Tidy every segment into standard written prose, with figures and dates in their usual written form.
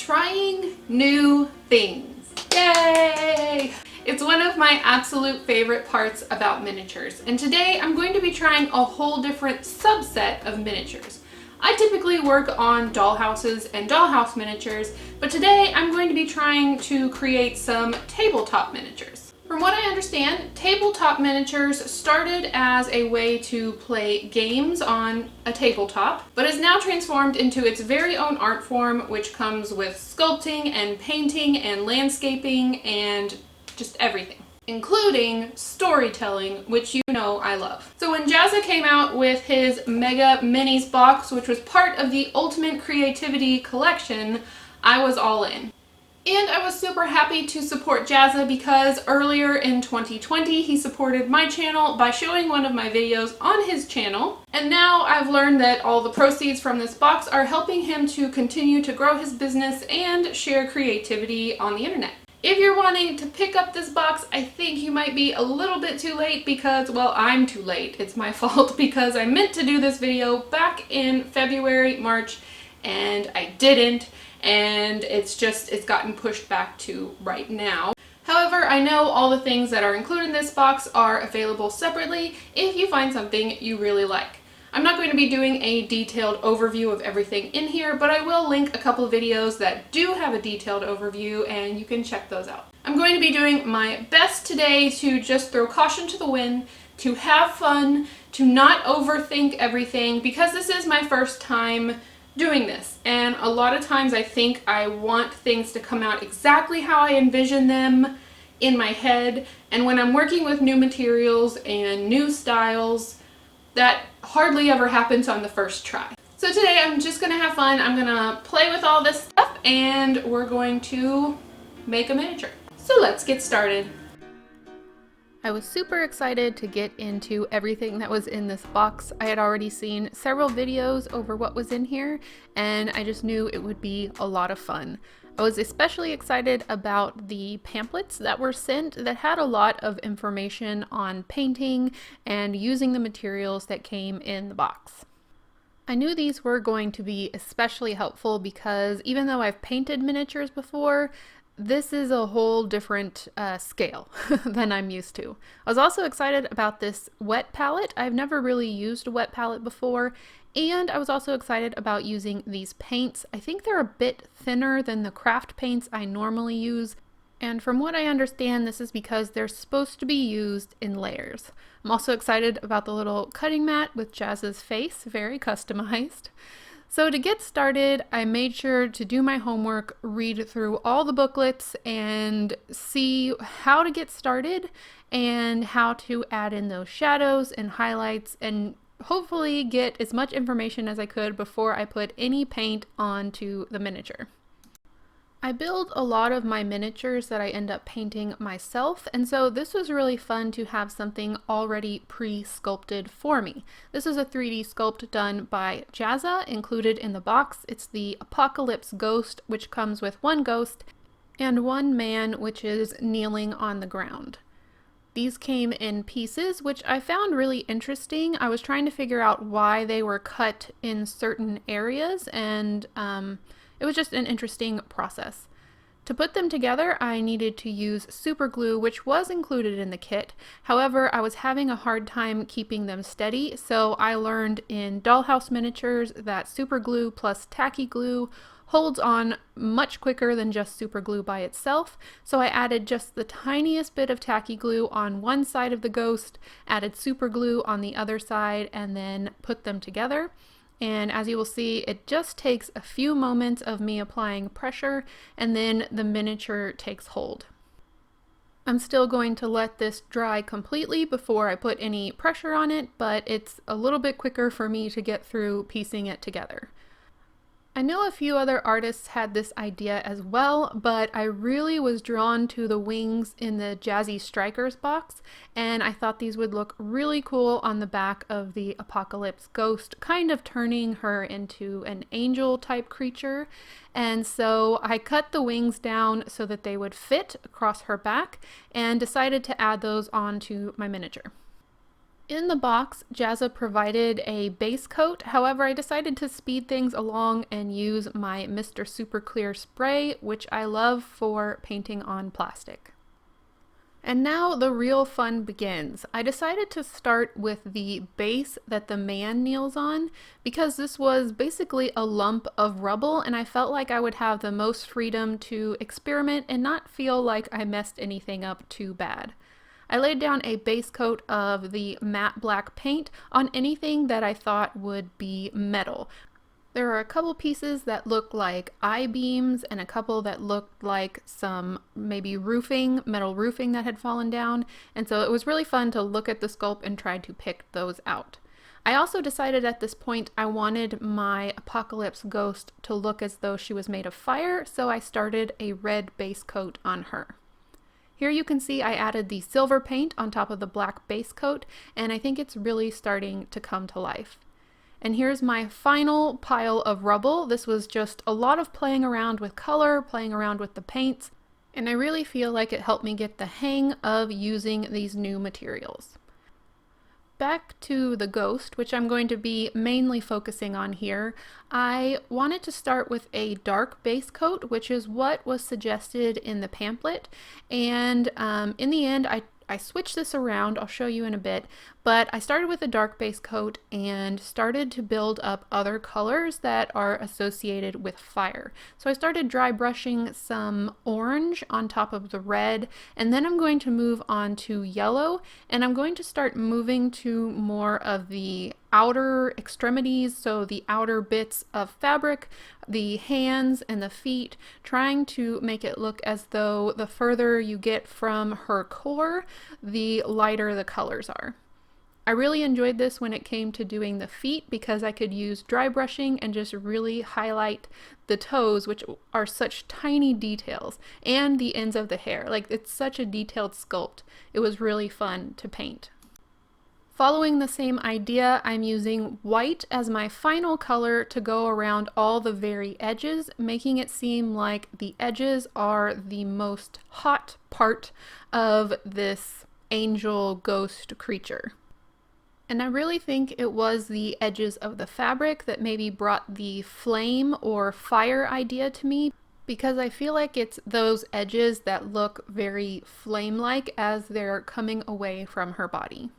Trying new things. Yay! It's one of my absolute favorite parts about miniatures, and today I'm going to be trying a whole different subset of miniatures. I typically work on dollhouses and dollhouse miniatures, but today I'm going to be trying to create some tabletop miniatures. From what I understand, tabletop miniatures started as a way to play games on a tabletop, but is now transformed into its very own art form, which comes with sculpting and painting and landscaping and just everything, including storytelling, which you know I love. So when Jazza came out with his Mega Minis box, which was part of the Ultimate Creativity collection, I was all in. And I was super happy to support Jazza because earlier in 2020 he supported my channel by showing one of my videos on his channel, and now I've learned that all the proceeds from this box are helping him to continue to grow his business and share creativity on the internet. If you're wanting to pick up this box, I think you might be a little bit too late because, well, I'm too late. It's my fault because I meant to do this video back in February, March, and I didn't. And it's gotten pushed back to right now. However, I know all the things that are included in this box are available separately if you find something you really like. I'm not going to be doing a detailed overview of everything in here, but I will link a couple of videos that do have a detailed overview and you can check those out. I'm going to be doing my best today to just throw caution to the wind, to have fun, to not overthink everything, because this is my first time doing this, and a lot of times I think I want things to come out exactly how I envision them in my head, and when I'm working with new materials and new styles, that hardly ever happens on the first try. So today I'm just gonna have fun. I'm gonna play with all this stuff and we're going to make a miniature. So let's get started. I was super excited to get into everything that was in this box. I had already seen several videos over what was in here, and I just knew it would be a lot of fun. I was especially excited about the pamphlets that were sent that had a lot of information on painting and using the materials that came in the box. I knew these were going to be especially helpful because even though I've painted miniatures before, this is a whole different scale than I'm used to. I was also excited about this wet palette. I've never really used a wet palette before, and I was also excited about using these paints. I think they're a bit thinner than the craft paints I normally use, and from what I understand, this is because they're supposed to be used in layers. I'm also excited about the little cutting mat with Jazza's face, very customized. So to get started, I made sure to do my homework, read through all the booklets, and see how to get started and how to add in those shadows and highlights, and hopefully get as much information as I could before I put any paint onto the miniature. I build a lot of my miniatures that I end up painting myself, and so this was really fun to have something already pre-sculpted for me. This is a 3D sculpt done by Jazza, included in the box. It's the Apocalypse Ghost, which comes with one ghost and one man, which is kneeling on the ground. These came in pieces, which I found really interesting. I was trying to figure out why they were cut in certain areas, and it was just an interesting process. To put them together, I needed to use super glue, which was included in the kit. However, I was having a hard time keeping them steady, so I learned in dollhouse miniatures that super glue plus tacky glue holds on much quicker than just super glue by itself. So I added just the tiniest bit of tacky glue on one side of the ghost, added super glue on the other side, and then put them together. And as you will see, it just takes a few moments of me applying pressure, and then the miniature takes hold. I'm still going to let this dry completely before I put any pressure on it, but it's a little bit quicker for me to get through piecing it together. I know a few other artists had this idea as well, but I really was drawn to the wings in the Jazzy Strikers box, and I thought these would look really cool on the back of the Apocalypse Ghost, kind of turning her into an angel type creature. And so I cut the wings down so that they would fit across her back and decided to add those onto my miniature. In the box, Jazza provided a base coat. However, I decided to speed things along and use my Mr. Super Clear spray, which I love for painting on plastic. And now the real fun begins. I decided to start with the base that the man kneels on because this was basically a lump of rubble and I felt like I would have the most freedom to experiment and not feel like I messed anything up too bad. I laid down a base coat of the matte black paint on anything that I thought would be metal. There are a couple pieces that look like I-beams and a couple that looked like some maybe roofing, metal roofing that had fallen down, and so it was really fun to look at the sculpt and try to pick those out. I also decided at this point I wanted my apocalypse ghost to look as though she was made of fire, so I started a red base coat on her. Here you can see I added the silver paint on top of the black base coat, and I think it's really starting to come to life. And here's my final pile of rubble. This was just a lot of playing around with color, playing around with the paints, and I really feel like it helped me get the hang of using these new materials. Back to the ghost, which I'm going to be mainly focusing on here, I wanted to start with a dark base coat, which is what was suggested in the pamphlet, and in the end I switched this around. I'll show you in a bit, but I started with a dark base coat and started to build up other colors that are associated with fire. So I started dry brushing some orange on top of the red, and then I'm going to move on to yellow, and I'm going to start moving to more of the outer extremities, so the outer bits of fabric, the hands and the feet, trying to make it look as though the further you get from her core, the lighter the colors are. I really enjoyed this when it came to doing the feet because I could use dry brushing and just really highlight the toes, which are such tiny details, and the ends of the hair. Like, it's such a detailed sculpt. It was really fun to paint. Following the same idea, I'm using white as my final color to go around all the very edges, making it seem like the edges are the most hot part of this angel ghost creature. And I really think it was the edges of the fabric that maybe brought the flame or fire idea to me, because I feel like it's those edges that look very flame-like as they're coming away from her body.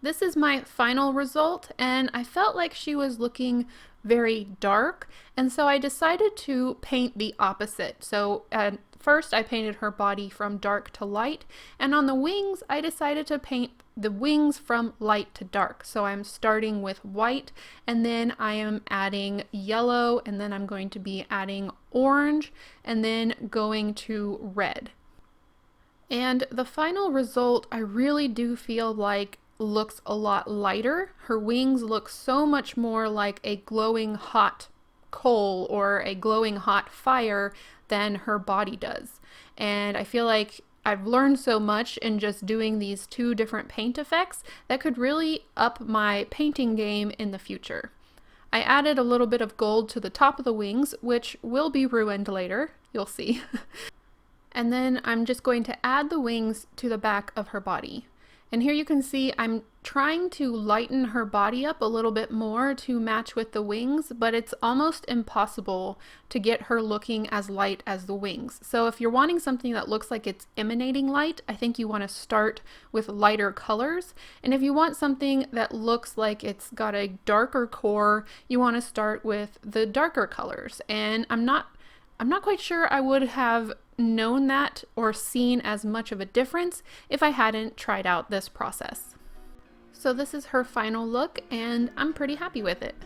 This is my final result, and I felt like she was looking very dark, and so I decided to paint the opposite. So at first I painted her body from dark to light, and on the wings I decided to paint the wings from light to dark. So I'm starting with white, and then I am adding yellow, and then I'm going to be adding orange, and then going to red. And the final result I really do feel like looks a lot lighter. Her wings look so much more like a glowing hot coal or a glowing hot fire than her body does. And I feel like I've learned so much in just doing these two different paint effects that could really up my painting game in the future. I added a little bit of gold to the top of the wings, which will be ruined later, you'll see. And then I'm just going to add the wings to the back of her body. And here you can see I'm trying to lighten her body up a little bit more to match with the wings, but it's almost impossible to get her looking as light as the wings. So if you're wanting something that looks like it's emanating light, I think you want to start with lighter colors. And if you want something that looks like it's got a darker core, you want to start with the darker colors. And I'm not quite sure I would have known that or seen as much of a difference if I hadn't tried out this process. So this is her final look, and I'm pretty happy with it.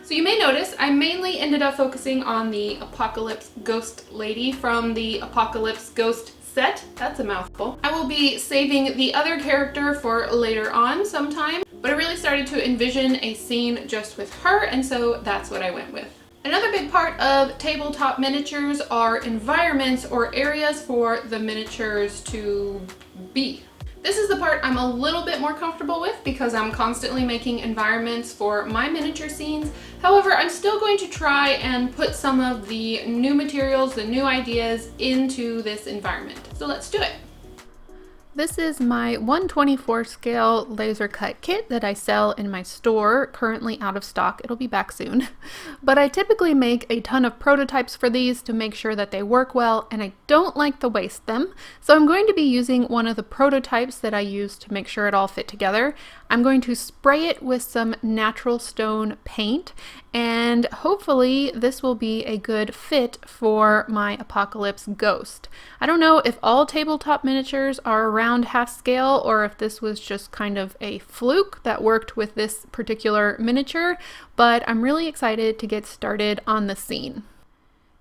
So you may notice I mainly ended up focusing on the Apocalypse Ghost Lady from the Apocalypse Ghost set. That's a mouthful. I will be saving the other character for later on sometime, but I really started to envision a scene just with her, and so that's what I went with. Another big part of tabletop miniatures are environments or areas for the miniatures to be. This is the part I'm a little bit more comfortable with because I'm constantly making environments for my miniature scenes. However, I'm still going to try and put some of the new materials, the new ideas into this environment. So let's do it. This is my 1/24 scale laser cut kit that I sell in my store, currently out of stock. It'll be back soon. But I typically make a ton of prototypes for these to make sure that they work well, and I don't like to waste them. So I'm going to be using one of the prototypes that I use to make sure it all fit together. I'm going to spray it with some natural stone paint, and hopefully this will be a good fit for my Apocalypse Ghost. I don't know if all tabletop miniatures are around half scale or if this was just kind of a fluke that worked with this particular miniature, but I'm really excited to get started on the scene.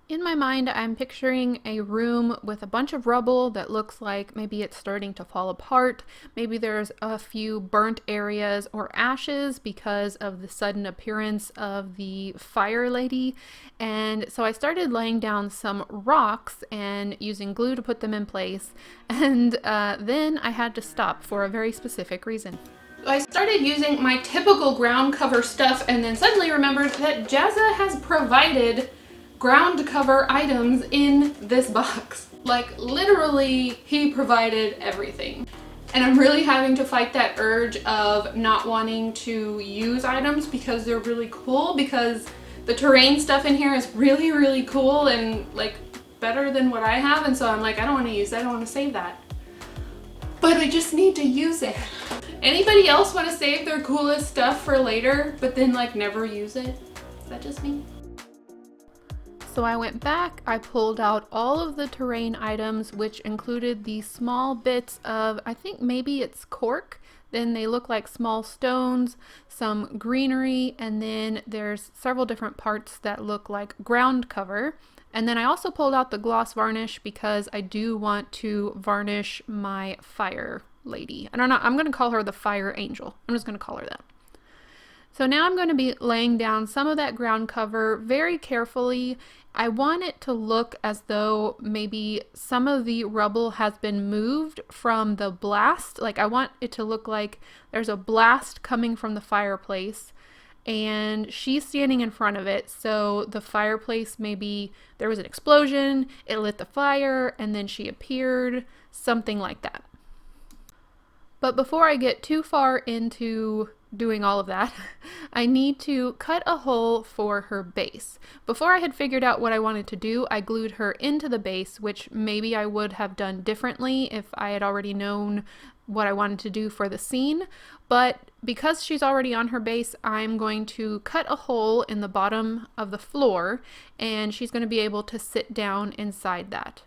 In my mind, I'm picturing a room with a bunch of rubble that looks like maybe it's starting to fall apart. Maybe there's a few burnt areas or ashes because of the sudden appearance of the fire lady. And so I started laying down some rocks and using glue to put them in place. And then I had to stop for a very specific reason. I started using my typical ground cover stuff and then suddenly remembered that Jazza has provided ground cover items in this box. Like literally, he provided everything. And I'm really having to fight that urge of not wanting to use items because they're really cool, because the terrain stuff in here is really, really cool and like better than what I have. And so I'm like, I don't want to use that, I don't want to save that. But I just need to use it. Anybody else want to save their coolest stuff for later, but then like never use it? Is that just me? So I went back, I pulled out all of the terrain items, which included these small bits of, I think maybe it's cork, then they look like small stones, some greenery, and then there's several different parts that look like ground cover. And then I also pulled out the gloss varnish because I do want to varnish my fire lady. I don't know, I'm going to call her the fire angel. I'm just going to call her that. So now I'm going to be laying down some of that ground cover very carefully. I want it to look as though maybe some of the rubble has been moved from the blast. Like I want it to look like there's a blast coming from the fireplace and she's standing in front of it. So the fireplace, maybe there was an explosion, it lit the fire, and then she appeared, something like that. But before I get too far into doing all of that, I need to cut a hole for her base. Before I had figured out what I wanted to do, I glued her into the base, which maybe I would have done differently if I had already known what I wanted to do for the scene. But because she's already on her base, I'm going to cut a hole in the bottom of the floor, and she's going to be able to sit down inside that.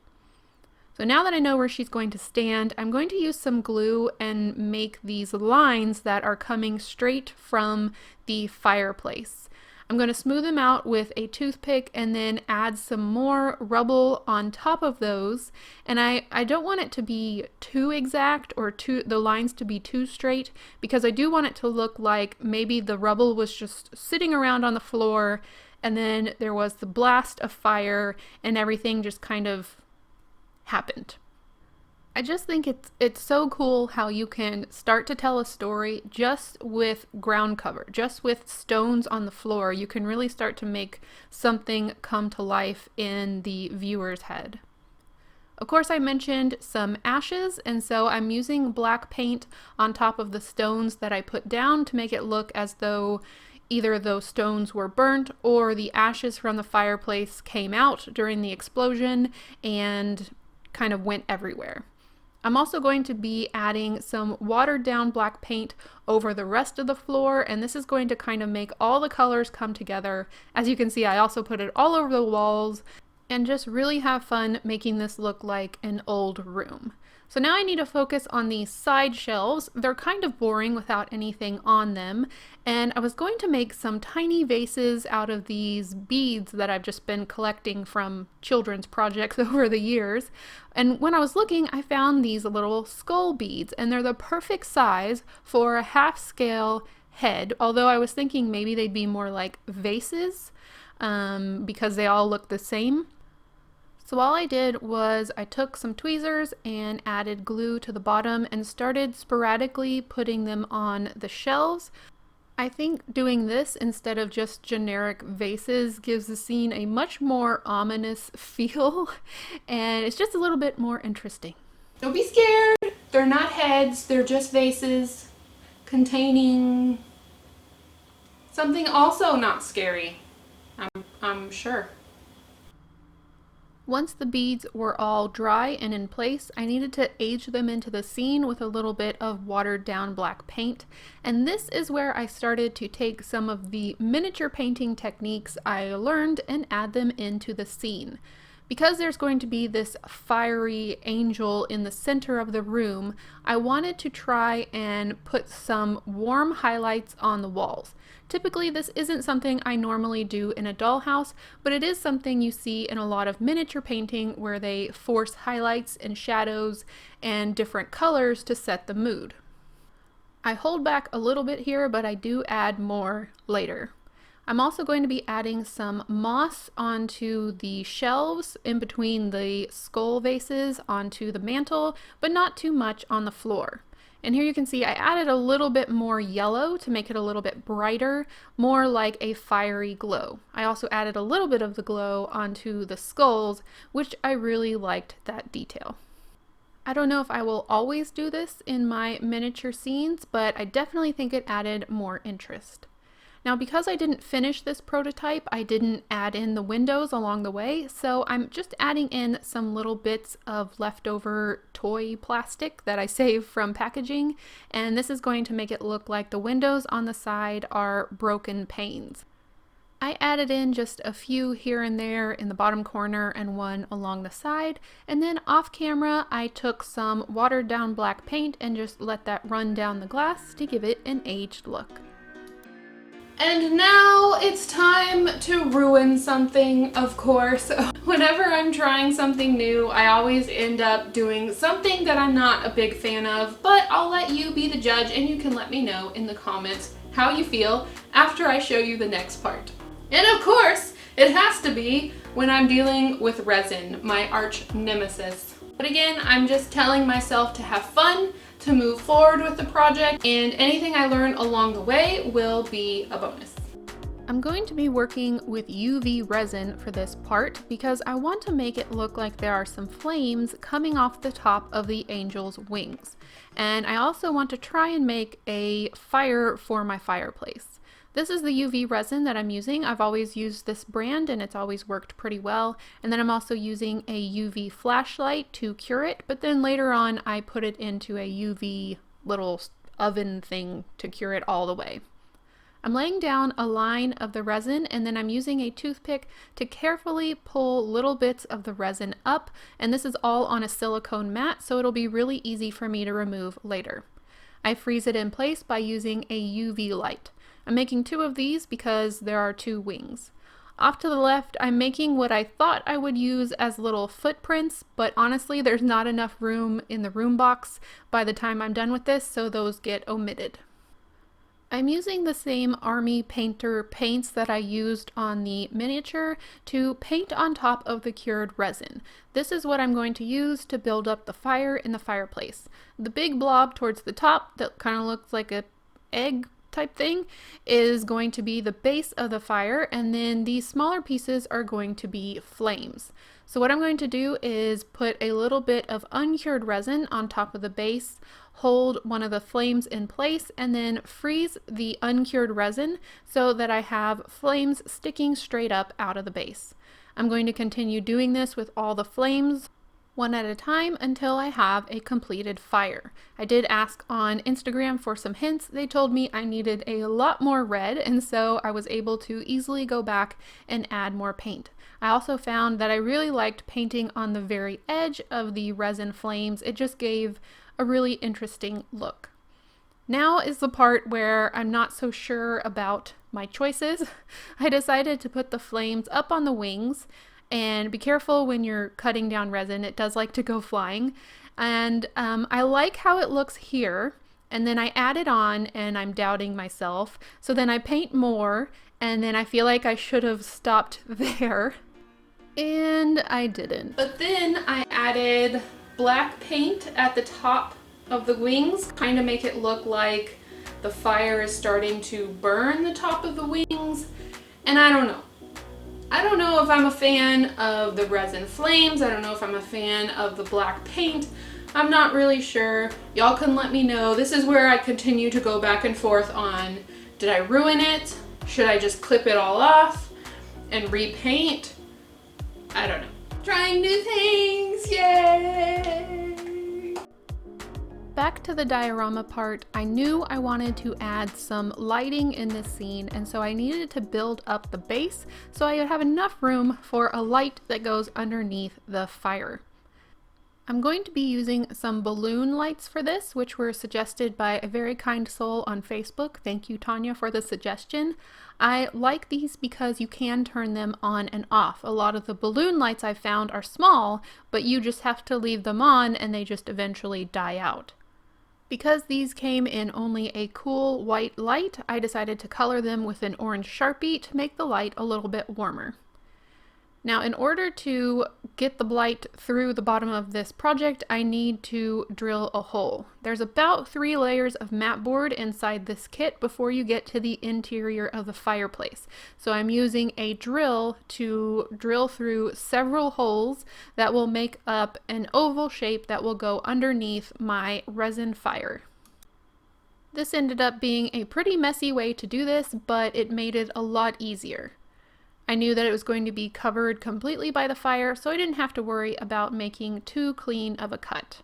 So now that I know where she's going to stand, I'm going to use some glue and make these lines that are coming straight from the fireplace. I'm going to smooth them out with a toothpick and then add some more rubble on top of those. And I don't want it to be too exact or the lines to be too straight, because I do want it to look like maybe the rubble was just sitting around on the floor and then there was the blast of fire and everything just kind of happened. I just think it's so cool how you can start to tell a story just with ground cover, just with stones on the floor. You can really start to make something come to life in the viewer's head. Of course, I mentioned some ashes, and so I'm using black paint on top of the stones that I put down to make it look as though either those stones were burnt or the ashes from the fireplace came out during the explosion and kind of went everywhere. I'm also going to be adding some watered down black paint over the rest of the floor, and this is going to kind of make all the colors come together. As you can see, I also put it all over the walls and just really have fun making this look like an old room. So now I need to focus on these side shelves. They're kind of boring without anything on them. And I was going to make some tiny vases out of these beads that I've just been collecting from children's projects over the years. And when I was looking, I found these little skull beads, and they're the perfect size for a half-scale head. Although I was thinking maybe they'd be more like vases because they all look the same. So all I did was I took some tweezers and added glue to the bottom and started sporadically putting them on the shelves. I think doing this instead of just generic vases gives the scene a much more ominous feel, and it's just a little bit more interesting. Don't be scared! They're not heads, they're just vases containing something also not scary, I'm sure. Once the beads were all dry and in place, I needed to age them into the scene with a little bit of watered down black paint. And this is where I started to take some of the miniature painting techniques I learned and add them into the scene. Because there's going to be this fiery angel in the center of the room, I wanted to try and put some warm highlights on the walls. Typically, this isn't something I normally do in a dollhouse, but it is something you see in a lot of miniature painting where they force highlights and shadows and different colors to set the mood. I hold back a little bit here, but I do add more later. I'm also going to be adding some moss onto the shelves in between the skull vases onto the mantle, but not too much on the floor. And here you can see I added a little bit more yellow to make it a little bit brighter, more like a fiery glow. I also added a little bit of the glow onto the skulls, which I really liked that detail. I don't know if I will always do this in my miniature scenes, but I definitely think it added more interest. Now, because I didn't finish this prototype, I didn't add in the windows along the way, so I'm just adding in some little bits of leftover toy plastic that I saved from packaging, and this is going to make it look like the windows on the side are broken panes. I added in just a few here and there in the bottom corner and one along the side, and then off camera I took some watered down black paint and just let that run down the glass to give it an aged look. And now it's time to ruin something, of course. Whenever I'm trying something new, I always end up doing something that I'm not a big fan of, but I'll let you be the judge and you can let me know in the comments how you feel after I show you the next part. And of course, it has to be when I'm dealing with resin, my arch nemesis. But again, I'm just telling myself to have fun, to move forward with the project, and anything I learn along the way will be a bonus. I'm going to be working with UV resin for this part because I want to make it look like there are some flames coming off the top of the angel's wings. And I also want to try and make a fire for my fireplace. This is the UV resin that I'm using. I've always used this brand and it's always worked pretty well. And then I'm also using a UV flashlight to cure it, but then later on I put it into a UV little oven thing to cure it all the way. I'm laying down a line of the resin and then I'm using a toothpick to carefully pull little bits of the resin up, and this is all on a silicone mat, so it'll be really easy for me to remove later. I freeze it in place by using a UV light. I'm making 2 of these because there are 2 wings. Off to the left, I'm making what I thought I would use as little footprints, but honestly there's not enough room in the room box by the time I'm done with this, so those get omitted. I'm using the same Army Painter paints that I used on the miniature to paint on top of the cured resin. This is what I'm going to use to build up the fire in the fireplace. The big blob towards the top that kind of looks like an egg type thing is going to be the base of the fire, and then these smaller pieces are going to be flames. So what I'm going to do is put a little bit of uncured resin on top of the base, hold one of the flames in place, and then freeze the uncured resin so that I have flames sticking straight up out of the base. I'm going to continue doing this with all the flames one at a time until I have a completed fire. I did ask on Instagram for some hints. They told me I needed a lot more red, and so I was able to easily go back and add more paint. I also found that I really liked painting on the very edge of the resin flames. It just gave a really interesting look. Now is the part where I'm not so sure about my choices. I decided to put the flames up on the wings. And be careful when you're cutting down resin, it does like to go flying. And I like how it looks here, and then I add it on and I'm doubting myself. So then I paint more, and then I feel like I should have stopped there. And I didn't. But then I added black paint at the top of the wings, kind of make it look like the fire is starting to burn the top of the wings. And I don't know. I don't know if I'm a fan of the resin flames. I don't know if I'm a fan of the black paint, I'm not really sure. Y'all can let me know. This is where I continue to go back and forth on, did I ruin it? Should I just clip it all off and repaint? I don't know. Trying new things, yay! Back to the diorama part, I knew I wanted to add some lighting in this scene, and so I needed to build up the base so I would have enough room for a light that goes underneath the fire. I'm going to be using some balloon lights for this, which were suggested by a very kind soul on Facebook. Thank you, Tanya, for the suggestion. I like these because you can turn them on and off. A lot of the balloon lights I've found are small, but you just have to leave them on and they just eventually die out. Because these came in only a cool white light, I decided to color them with an orange Sharpie to make the light a little bit warmer. Now, in order to get the light through the bottom of this project, I need to drill a hole. There's about 3 layers of mat board inside this kit before you get to the interior of the fireplace. So I'm using a drill to drill through several holes that will make up an oval shape that will go underneath my resin fire. This ended up being a pretty messy way to do this, but it made it a lot easier. I knew that it was going to be covered completely by the fire, so I didn't have to worry about making too clean of a cut.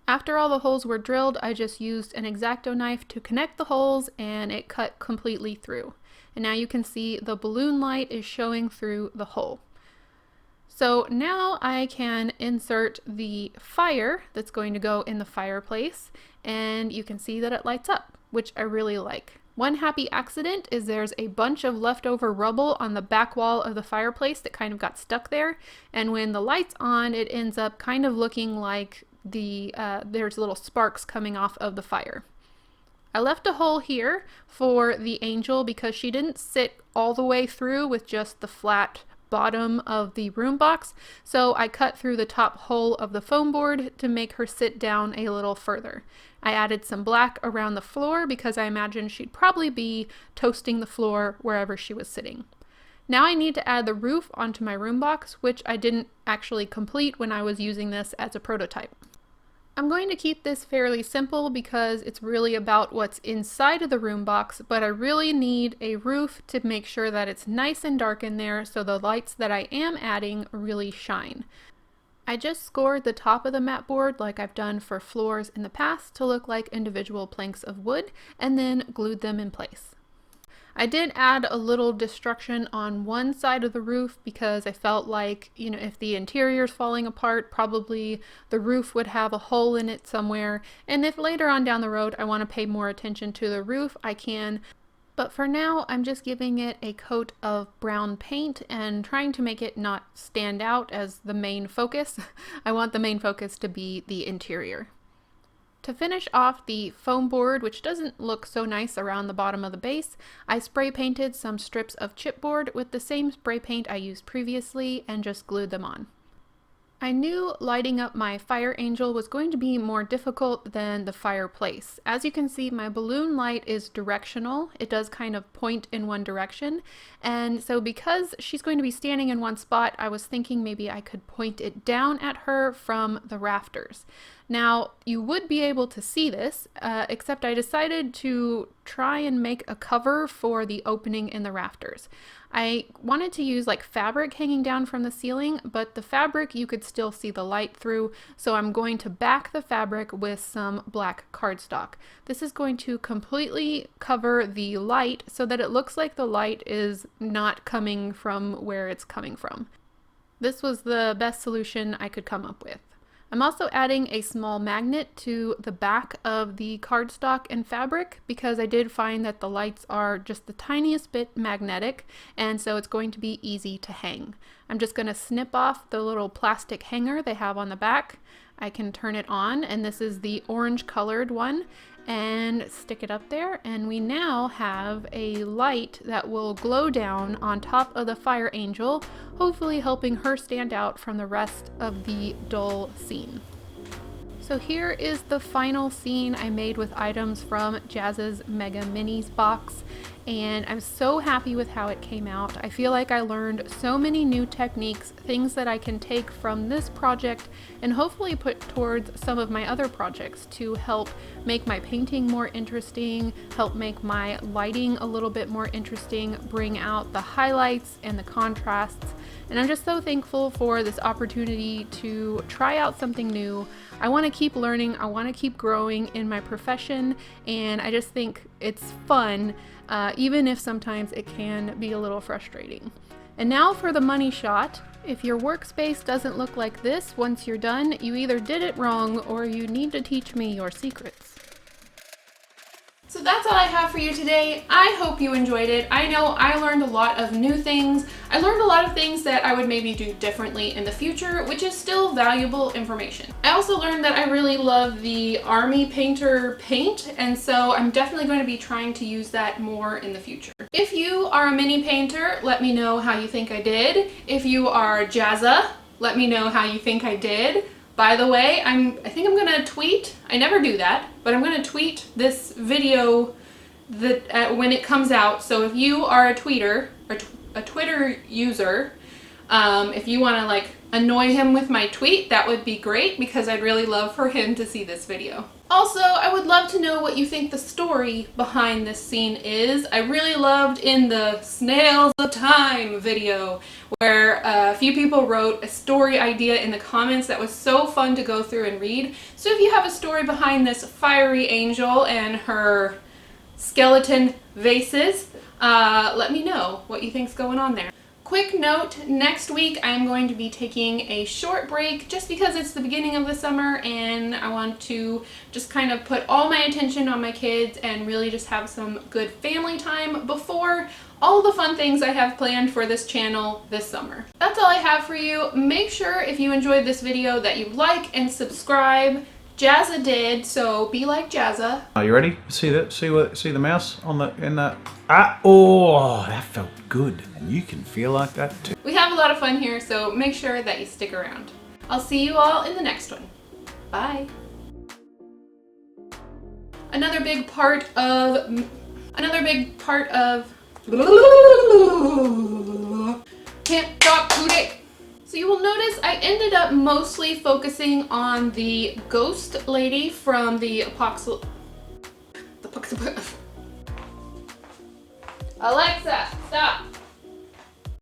After all the holes were drilled, I just used an X-Acto knife to connect the holes, and it cut completely through. And now you can see the balloon light is showing through the hole. So now I can insert the fire that's going to go in the fireplace, and you can see that it lights up, which I really like. One happy accident is there's a bunch of leftover rubble on the back wall of the fireplace that kind of got stuck there, and when the light's on, it ends up kind of looking like there's little sparks coming off of the fire. I left a hole here for the angel because she didn't sit all the way through with just the flat bottom of the room box, so I cut through the top hole of the foam board to make her sit down a little further. I added some black around the floor because I imagined she'd probably be toasting the floor wherever she was sitting. Now I need to add the roof onto my room box, which I didn't actually complete when I was using this as a prototype. I'm going to keep this fairly simple because it's really about what's inside of the room box, but I really need a roof to make sure that it's nice and dark in there so the lights that I am adding really shine. I just scored the top of the mat board like I've done for floors in the past to look like individual planks of wood, and then glued them in place. I did add a little destruction on one side of the roof because I felt like, if the interior's falling apart, probably the roof would have a hole in it somewhere, and if later on down the road I want to pay more attention to the roof, I can. But for now, I'm just giving it a coat of brown paint and trying to make it not stand out as the main focus. I want the main focus to be the interior. To finish off the foam board, which doesn't look so nice around the bottom of the base, I spray painted some strips of chipboard with the same spray paint I used previously and just glued them on. I knew lighting up my fire angel was going to be more difficult than the fireplace. As you can see, my balloon light is directional. It does kind of point in one direction. And so because she's going to be standing in one spot, I was thinking maybe I could point it down at her from the rafters. Now, you would be able to see this, except I decided to try and make a cover for the opening in the rafters. I wanted to use like fabric hanging down from the ceiling, but the fabric you could still see the light through, so I'm going to back the fabric with some black cardstock. This is going to completely cover the light so that it looks like the light is not coming from where it's coming from. This was the best solution I could come up with. I'm also adding a small magnet to the back of the cardstock and fabric because I did find that the lights are just the tiniest bit magnetic, and so it's going to be easy to hang. I'm just going to snip off the little plastic hanger they have on the back. I can turn it on, and this is the orange colored one, and stick it up there, and we now have a light that will glow down on top of the fire angel, hopefully helping her stand out from the rest of the dull scene. So here is the final scene I made with items from Jazza's Mega Minis box, and I'm so happy with how it came out. I feel like I learned so many new techniques, things that I can take from this project and hopefully put towards some of my other projects to help make my painting more interesting, help make my lighting a little bit more interesting, bring out the highlights and the contrasts. And I'm just so thankful for this opportunity to try out something new. I want to keep learning, I want to keep growing in my profession, and I just think it's fun, even if sometimes it can be a little frustrating. And now for the money shot. If your workspace doesn't look like this once you're done, you either did it wrong or you need to teach me your secrets. So that's all I have for you today. I hope you enjoyed it. I know I learned a lot of new things. I learned a lot of things that I would maybe do differently in the future, which is still valuable information. I also learned that I really love the Army Painter paint, and so I'm definitely going to be trying to use that more in the future. If you are a mini painter, let me know how you think I did. If you are Jazza, let me know how you think I did. By the way, I think I'm gonna tweet, I never do that, but I'm gonna tweet this video that when it comes out. So if you are a tweeter, or a Twitter user, if you wanna like annoy him with my tweet, that would be great because I'd really love for him to see this video. Also, I would love to know what you think the story behind this scene is. I really loved in the Snails of Time video where a few people wrote a story idea in the comments that was so fun to go through and read. So if you have a story behind this fiery angel and her skeleton vases, let me know what you think's going on there. Quick note, next week I'm going to be taking a short break just because it's the beginning of the summer and I want to just kind of put all my attention on my kids and really just have some good family time before all the fun things I have planned for this channel this summer. That's all I have for you. Make sure if you enjoyed this video that you like and subscribe. Jazza did, so be like Jazza. Are you ready? See that? See the mouse on in that? Oh, that felt good. And you can feel like that too. We have a lot of fun here, so make sure that you stick around. I'll see you all in the next one. Bye. Another big part of can't talk today. So you will notice I ended up mostly focusing on the ghost lady from the Alexa, stop.